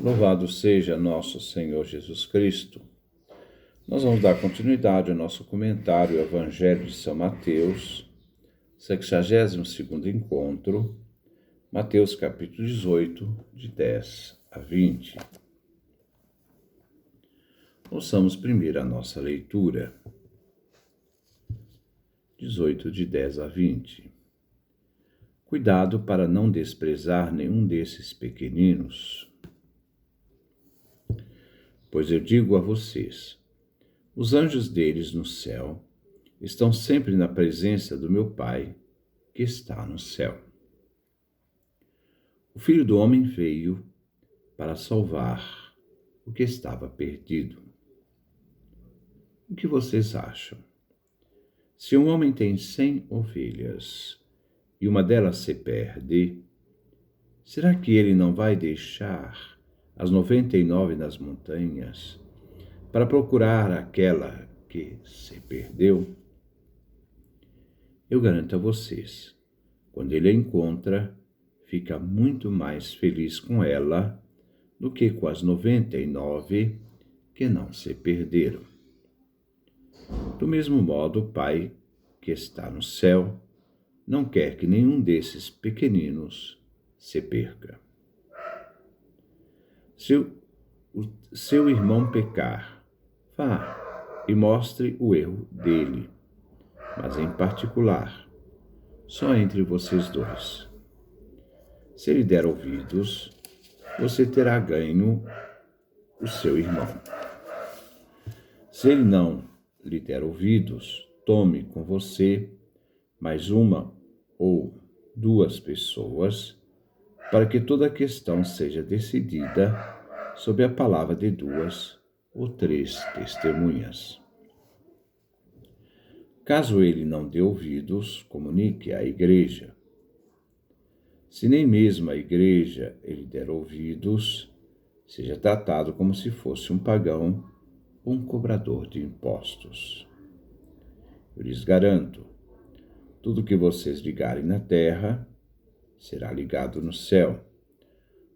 Louvado seja nosso Senhor Jesus Cristo. Nós vamos dar continuidade ao nosso comentário, o Evangelho de São Mateus, 62º encontro, Mateus capítulo 18, de 10 a 20. Ouçamos primeiro a nossa leitura. 18, de 10 a 20. Cuidado para não desprezar nenhum desses pequeninos. Pois eu digo a vocês, os anjos deles no céu estão sempre na presença do meu Pai, que está no céu. O Filho do Homem veio para salvar o que estava perdido. O que vocês acham? Se um homem tem 100 ovelhas e uma delas se perde, será que ele não vai deixar as 99 nas montanhas para procurar aquela que se perdeu? Eu garanto a vocês, quando ele a encontra, fica muito mais feliz com ela do que com as 99 que não se perderam. Do mesmo modo, o Pai que está no céu não quer que nenhum desses pequeninos se perca. Se o seu irmão pecar, vá e mostre o erro dele, mas em particular, só entre vocês dois. Se ele der ouvidos, você terá ganho o seu irmão. Se ele não lhe der ouvidos, tome com você mais uma ou duas pessoas, para que toda a questão seja decidida sob a palavra de 2 ou 3 testemunhas. Caso ele não dê ouvidos, comunique à igreja. Se nem mesmo a igreja ele der ouvidos, seja tratado como se fosse um pagão ou um cobrador de impostos. Eu lhes garanto, tudo que vocês ligarem na terra será ligado no céu.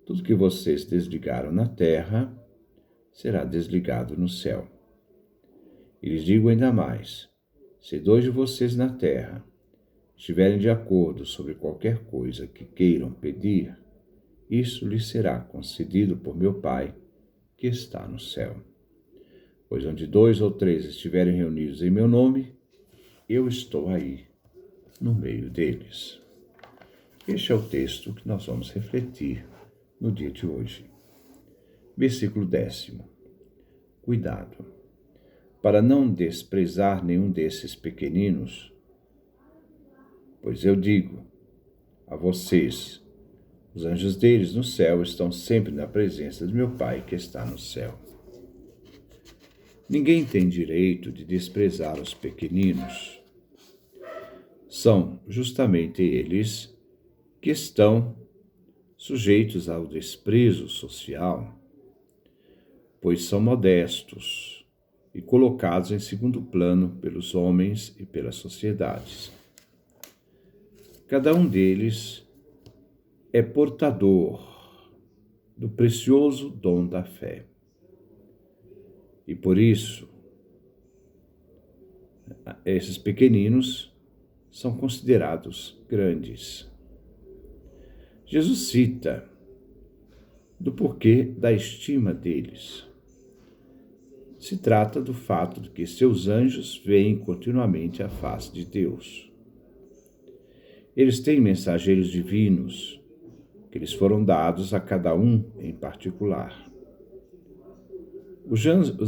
Tudo que vocês desligaram na terra será desligado no céu. E lhes digo ainda mais, se 2 de vocês na terra estiverem de acordo sobre qualquer coisa que queiram pedir, isso lhes será concedido por meu Pai, que está no céu. Pois onde 2 ou 3 estiverem reunidos em meu nome, eu estou aí, no meio deles. Este é o texto que nós vamos refletir no dia de hoje. Versículo 10. Cuidado, para não desprezar nenhum desses pequeninos, pois eu digo a vocês, os anjos deles no céu estão sempre na presença do meu Pai que está no céu. Ninguém tem direito de desprezar os pequeninos. São justamente eles que estão sujeitos ao desprezo social, pois são modestos e colocados em segundo plano pelos homens e pelas sociedades. Cada um deles é portador do precioso dom da fé. E por isso, esses pequeninos são considerados grandes. Jesus cita do porquê da estima deles. Se trata do fato de que seus anjos veem continuamente a face de Deus. Eles têm mensageiros divinos, que lhes foram dados a cada um em particular. Os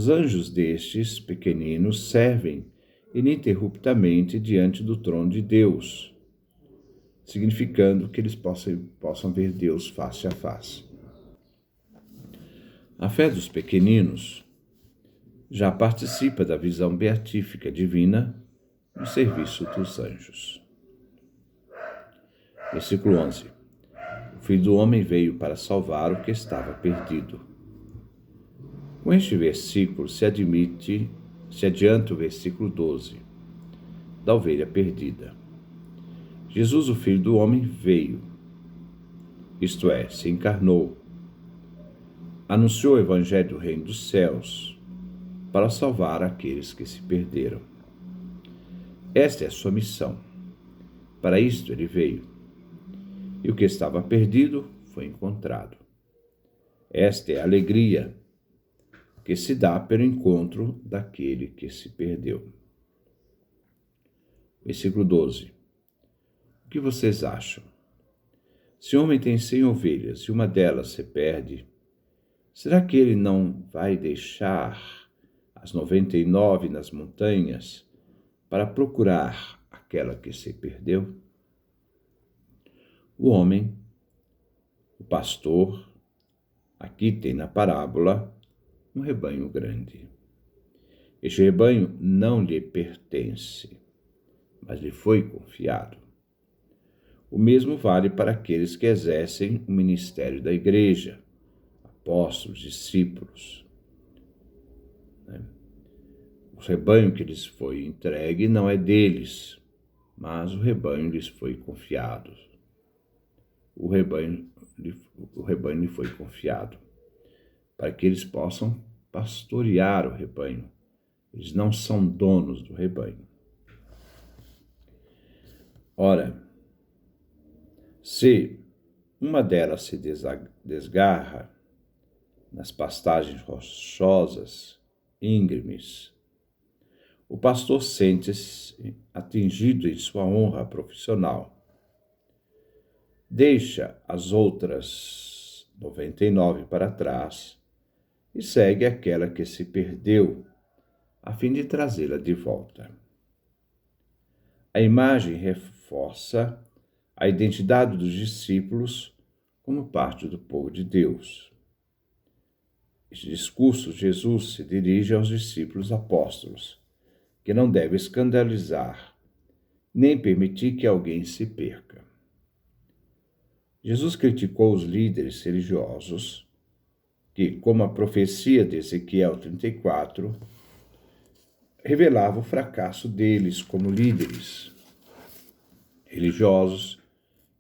anjos destes pequeninos servem ininterruptamente diante do trono de Deus, significando que eles possam ver Deus face a face. A fé dos pequeninos já participa da visão beatífica divina no serviço dos anjos. Versículo 11. O Filho do Homem veio para salvar o que estava perdido. Com este versículo se adianta o versículo 12, da ovelha perdida. Jesus, o Filho do Homem, veio, isto é, se encarnou, anunciou o evangelho do reino dos céus para salvar aqueles que se perderam. Esta é a sua missão. Para isto ele veio. E o que estava perdido foi encontrado. Esta é a alegria que se dá pelo encontro daquele que se perdeu. Versículo 12. O que vocês acham? Se o homem tem 100 ovelhas e uma delas se perde, será que ele não vai deixar as 99 nas montanhas para procurar aquela que se perdeu? O homem, o pastor, aqui tem na parábola um rebanho grande. Este rebanho não lhe pertence, mas lhe foi confiado. O mesmo vale para aqueles que exercem o ministério da igreja, apóstolos, discípulos. O rebanho que lhes foi entregue não é deles, mas o rebanho lhes foi confiado. O rebanho lhe foi confiado, para que eles possam pastorear o rebanho. Eles não são donos do rebanho. Ora, se uma delas se desgarra nas pastagens rochosas, íngremes, o pastor sente-se atingido em sua honra profissional. Deixa as outras 99 para trás e segue aquela que se perdeu, a fim de trazê-la de volta. A imagem reforça a identidade dos discípulos como parte do povo de Deus. Este discurso, Jesus se dirige aos discípulos apóstolos, que não deve escandalizar, nem permitir que alguém se perca. Jesus criticou os líderes religiosos que, como a profecia de Ezequiel 34, revelava o fracasso deles como líderes religiosos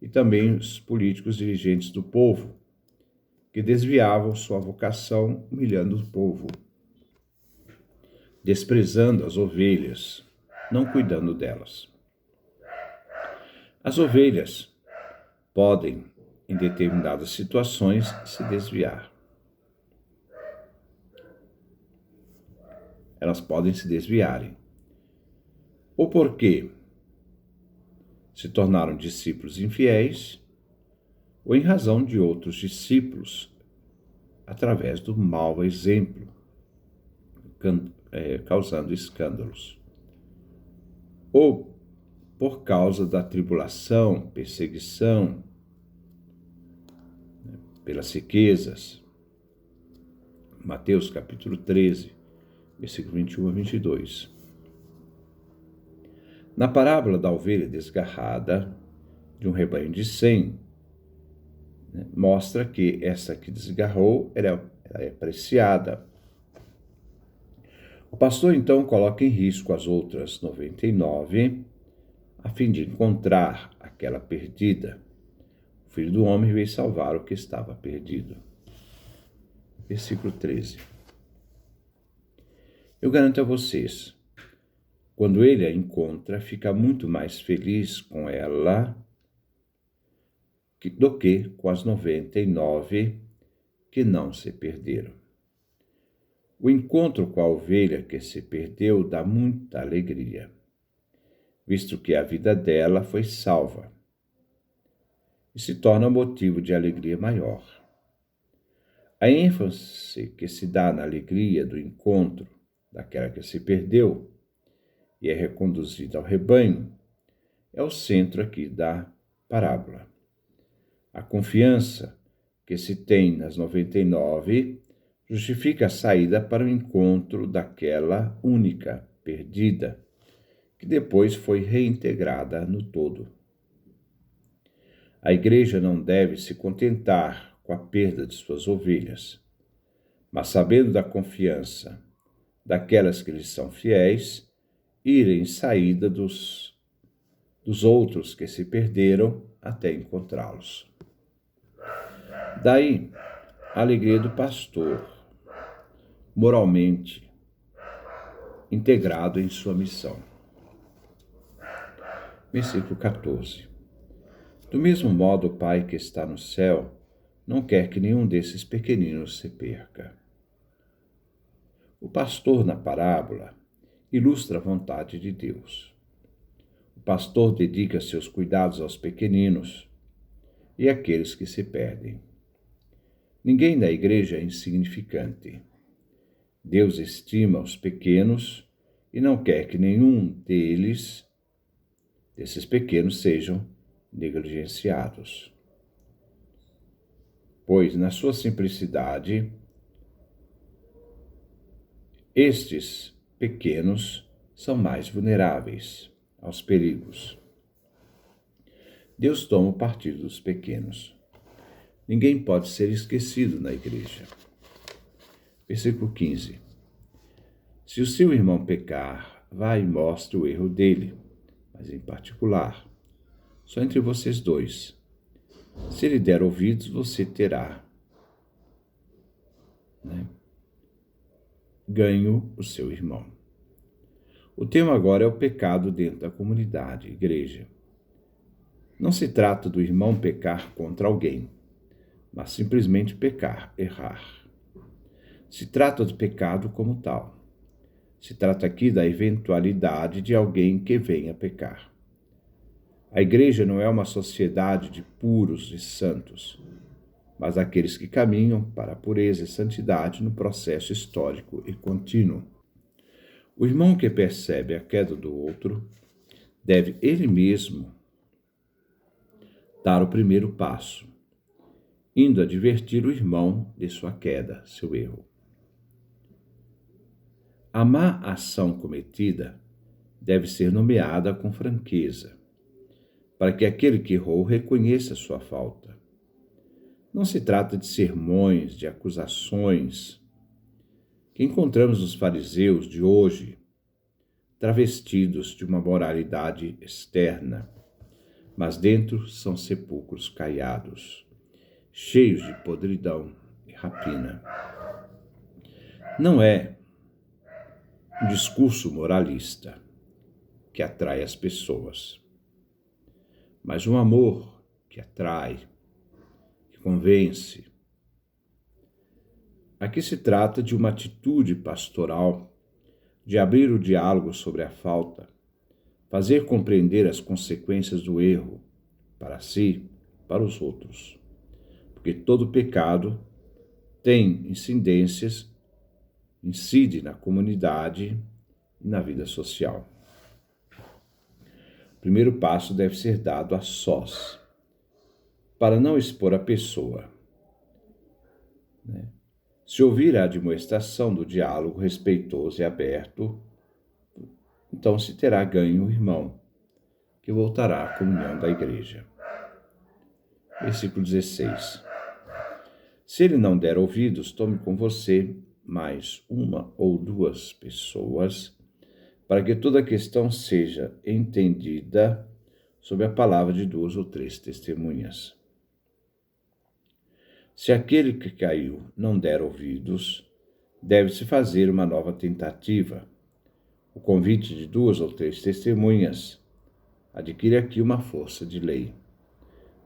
e também os políticos dirigentes do povo, que desviavam sua vocação, humilhando o povo, desprezando as ovelhas, não cuidando delas. As ovelhas podem, em determinadas situações, se desviar. Elas podem se desviarem. Ou porque se tornaram discípulos infiéis, ou em razão de outros discípulos, através do mau exemplo, causando escândalos. Ou por causa da tribulação, perseguição, pelas riquezas. Mateus capítulo 13, versículo 21 a 22. Na parábola da ovelha desgarrada, de um rebanho de 100, mostra que essa que desgarrou ela é apreciada. O pastor então coloca em risco as outras 99, a fim de encontrar aquela perdida. O Filho do Homem veio salvar o que estava perdido. Versículo 13. Eu garanto a vocês, quando ele a encontra, fica muito mais feliz com ela do que com as 99 que não se perderam. O encontro com a ovelha que se perdeu dá muita alegria, visto que a vida dela foi salva, e se torna motivo de alegria maior. A ênfase que se dá na alegria do encontro daquela que se perdeu e é reconduzida ao rebanho é o centro aqui da parábola. A confiança que se tem nas 99 justifica a saída para o encontro daquela única, perdida, que depois foi reintegrada no todo. A igreja não deve se contentar com a perda de suas ovelhas, mas sabendo da confiança daquelas que lhes são fiéis, ir em saída dos outros que se perderam até encontrá-los. Daí, a alegria do pastor, moralmente integrado em sua missão. Versículo 14. Do mesmo modo, o Pai que está no céu não quer que nenhum desses pequeninos se perca. O pastor, na parábola, ilustra a vontade de Deus. O pastor dedica seus cuidados aos pequeninos e àqueles que se perdem. Ninguém na igreja é insignificante. Deus estima os pequenos e não quer que nenhum desses pequenos, sejam negligenciados. Pois, na sua simplicidade, estes pequenos são mais vulneráveis aos perigos. Deus toma o partido dos pequenos. Ninguém pode ser esquecido na igreja. Versículo 15. Se o seu irmão pecar, vá e mostre o erro dele, mas em particular, só entre vocês dois. Se ele der ouvidos, você terá ganho o seu irmão. O tema agora é o pecado dentro da comunidade, igreja. Não se trata do irmão pecar contra alguém, mas simplesmente pecar, errar. Se trata do pecado como tal. Se trata aqui da eventualidade de alguém que venha pecar. A igreja não é uma sociedade de puros e santos, mas aqueles que caminham para a pureza e santidade no processo histórico e contínuo. O irmão que percebe a queda do outro deve ele mesmo dar o primeiro passo, indo advertir o irmão de sua queda, seu erro. A má ação cometida deve ser nomeada com franqueza, para que aquele que errou reconheça sua falta. Não se trata de sermões, de acusações, que encontramos nos fariseus de hoje, travestidos de uma moralidade externa, mas dentro são sepulcros caiados, cheios de podridão e rapina. Não é um discurso moralista que atrai as pessoas, mas um amor que atrai, que convence. Aqui se trata de uma atitude pastoral, de abrir o diálogo sobre a falta, fazer compreender as consequências do erro, para si, para os outros. Porque todo pecado tem incide na comunidade e na vida social. O primeiro passo deve ser dado a sós, para não expor a pessoa. Se ouvir a admoestação do diálogo respeitoso e aberto, então se terá ganho o irmão, que voltará à comunhão da igreja. Versículo 16. Se ele não der ouvidos, tome com você mais uma ou duas pessoas, para que toda a questão seja entendida sob a palavra de 2 ou 3 testemunhas. Se aquele que caiu não der ouvidos, deve-se fazer uma nova tentativa. O convite de 2 ou 3 testemunhas adquire aqui uma força de lei,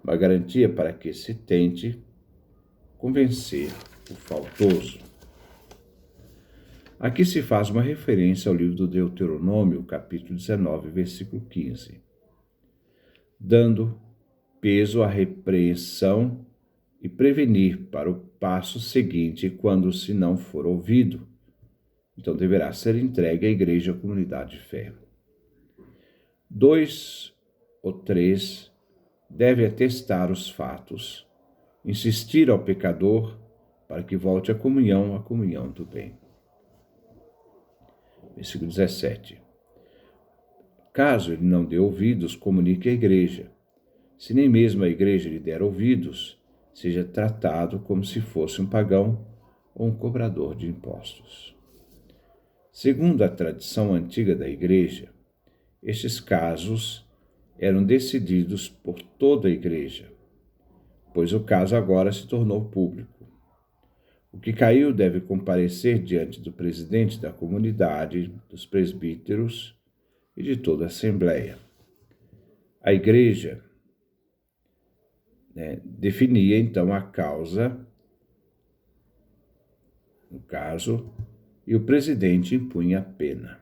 uma garantia para que se tente convencer o faltoso. Aqui se faz uma referência ao livro do Deuteronômio, capítulo 19, versículo 15, dando peso à repreensão e prevenir para o passo seguinte quando se não for ouvido. Então deverá ser entregue à igreja, à comunidade de fé. 2 ou 3 devem atestar os fatos, insistir ao pecador para que volte à comunhão do bem. Versículo 17. Caso ele não dê ouvidos, comunique à igreja. Se nem mesmo a igreja lhe der ouvidos, seja tratado como se fosse um pagão ou um cobrador de impostos. Segundo a tradição antiga da igreja, estes casos eram decididos por toda a igreja, pois o caso agora se tornou público. O que caiu deve comparecer diante do presidente da comunidade, dos presbíteros e de toda a assembleia. A igreja definia então a causa, no caso, e o presidente impunha a pena.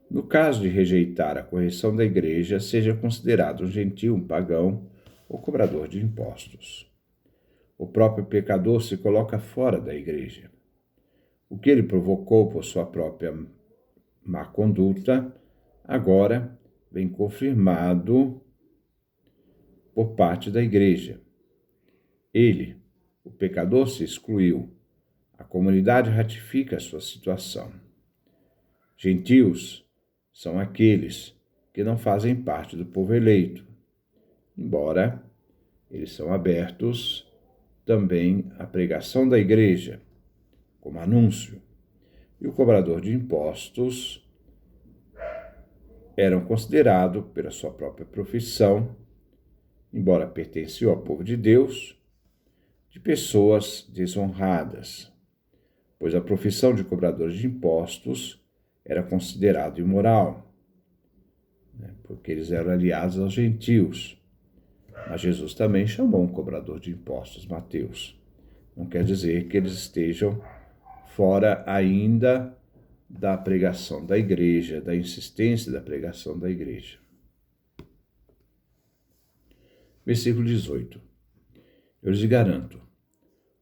No caso de rejeitar a correção da igreja, seja considerado um gentio, um pagão ou cobrador de impostos. O próprio pecador se coloca fora da igreja. O que ele provocou por sua própria má conduta, agora vem confirmado por parte da igreja. Ele, o pecador, se excluiu. A comunidade ratifica a sua situação. Gentios são aqueles que não fazem parte do povo eleito, embora eles são abertos também à pregação da igreja, como anúncio. E o cobrador de impostos eram considerados, pela sua própria profissão, embora pertenciam ao povo de Deus, de pessoas desonradas, pois a profissão de cobradores de impostos era considerado imoral, porque eles eram aliados aos gentios. Mas Jesus também chamou um cobrador de impostos, Mateus. Não quer dizer que eles estejam fora ainda da pregação da igreja, da insistência da pregação da igreja. Versículo 18. Eu lhes garanto,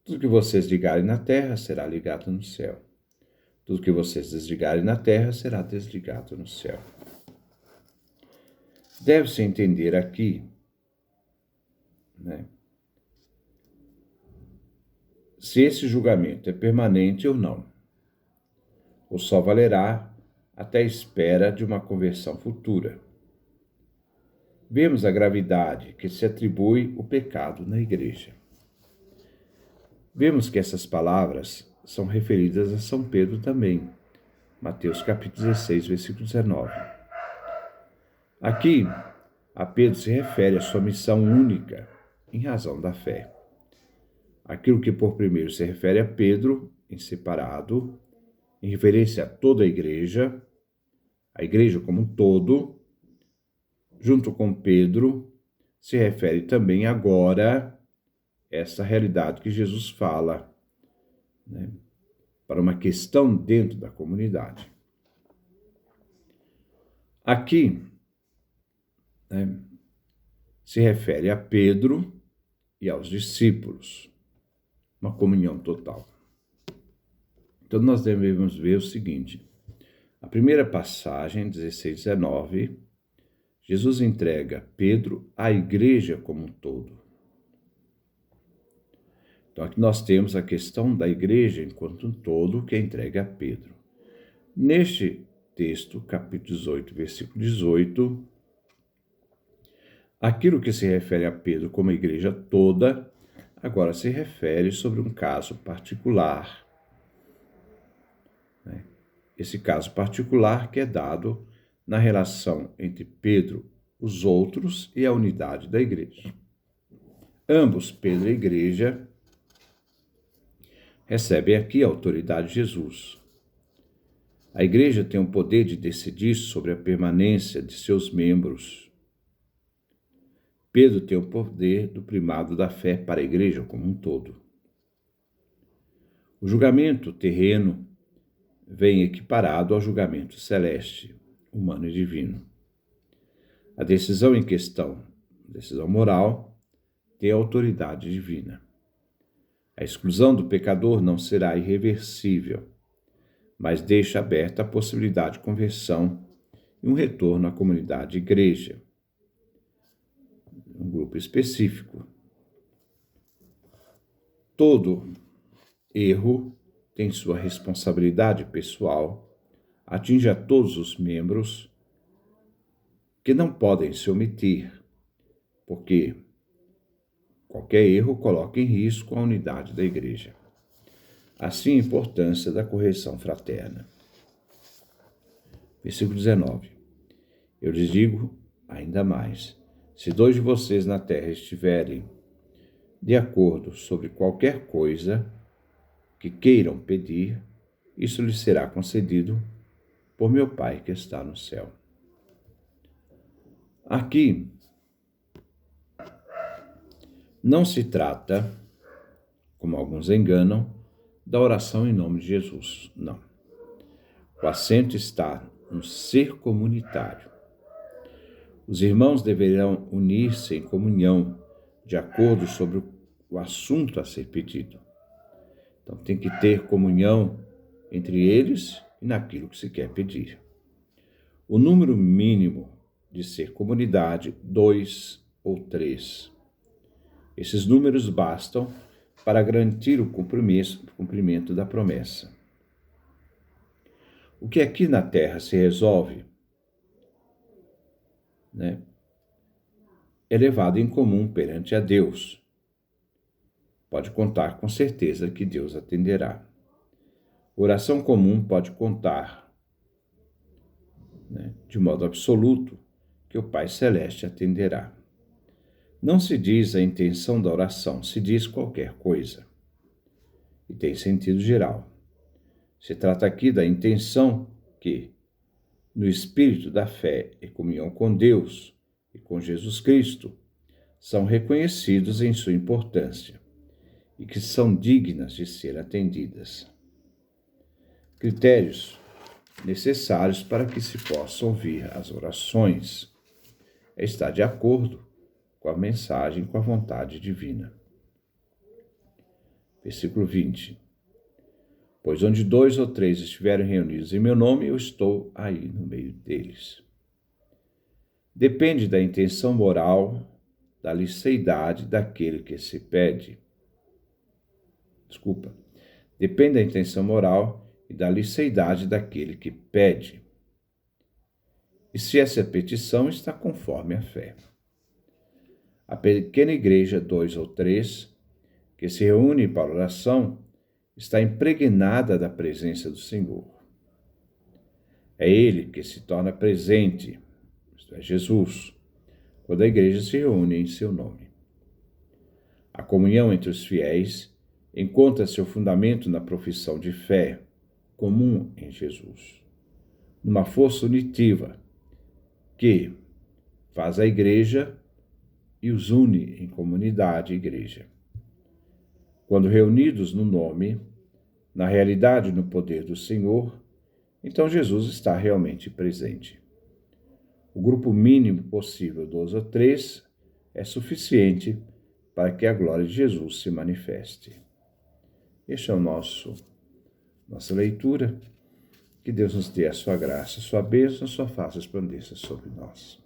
tudo que vocês ligarem na terra será ligado no céu. Tudo que vocês desligarem na terra será desligado no céu. Deve-se entender aqui, se esse julgamento é permanente ou não, ou só valerá até a espera de uma conversão futura. Vemos a gravidade que se atribui o pecado na igreja. Vemos que essas palavras são referidas a São Pedro também. Mateus capítulo 16, versículo 19. Aqui, a Pedro se refere à sua missão única em razão da fé. Aquilo que por primeiro se refere a Pedro, em separado, em referência a toda a igreja como um todo, junto com Pedro, se refere também agora a essa realidade que Jesus fala, para uma questão dentro da comunidade. Aqui, se refere a Pedro e aos discípulos, uma comunhão total. Então, nós devemos ver o seguinte, a primeira passagem, 16, 19, Jesus entrega Pedro à igreja como um todo. Então, aqui nós temos a questão da igreja enquanto um todo, que é entregue a Pedro. Neste texto, capítulo 18, versículo 18, aquilo que se refere a Pedro como a igreja toda, agora se refere sobre um caso particular. Esse caso particular que é dado na relação entre Pedro, os outros e a unidade da igreja. Ambos, Pedro e a igreja, recebem aqui a autoridade de Jesus. A igreja tem o poder de decidir sobre a permanência de seus membros. Pedro tem o poder do primado da fé para a igreja como um todo. O julgamento terreno vem equiparado ao julgamento celeste, humano e divino. A decisão em questão, decisão moral, tem autoridade divina. A exclusão do pecador não será irreversível, mas deixa aberta a possibilidade de conversão e um retorno à comunidade igreja, um grupo específico. Todo erro tem sua responsabilidade pessoal, atinge a todos os membros que não podem se omitir, porque qualquer erro coloca em risco a unidade da igreja. Assim, a importância da correção fraterna. Versículo 19. Eu lhes digo ainda mais, se 2 de vocês na terra estiverem de acordo sobre qualquer coisa que queiram pedir, isso lhes será concedido por meu Pai que está no céu. Aqui não se trata, como alguns enganam, da oração em nome de Jesus. Não. O acento está no ser comunitário. Os irmãos deverão unir-se em comunhão de acordo sobre o assunto a ser pedido. Então tem que ter comunhão entre eles e naquilo que se quer pedir. O número mínimo de ser comunidade, 2 ou 3. Esses números bastam para garantir o cumprimento da promessa. O que aqui na terra se resolve, é levado em comum perante a Deus. Pode contar com certeza que Deus atenderá. Oração comum pode contar, de modo absoluto, que o Pai Celeste atenderá. Não se diz a intenção da oração, se diz qualquer coisa. E tem sentido geral. Se trata aqui da intenção que, no espírito da fé e comunhão com Deus e com Jesus Cristo, são reconhecidos em sua importância e que são dignas de ser atendidas. Critérios necessários para que se possam ouvir as orações é estar de acordo com a mensagem, com a vontade divina. Versículo 20. Pois onde 2 ou 3 estiverem reunidos em meu nome, eu estou aí no meio deles. Depende da intenção moral, da liceidade daquele que se pede. Depende da intenção moral e da liceidade daquele que pede. E se essa petição está conforme a fé. A pequena igreja 2 ou 3, que se reúne para oração, está impregnada da presença do Senhor. É Ele que se torna presente, isto é, Jesus, quando a igreja se reúne em seu nome. A comunhão entre os fiéis encontra seu fundamento na profissão de fé comum em Jesus, numa força unitiva que faz a igreja e os une em comunidade e igreja. Quando reunidos no nome, na realidade e no poder do Senhor, então Jesus está realmente presente. O grupo mínimo possível, 2 ou 3, é suficiente para que a glória de Jesus se manifeste. Este é nossa leitura. Que Deus nos dê a sua graça, a sua bênção, a sua face resplandeça sobre nós.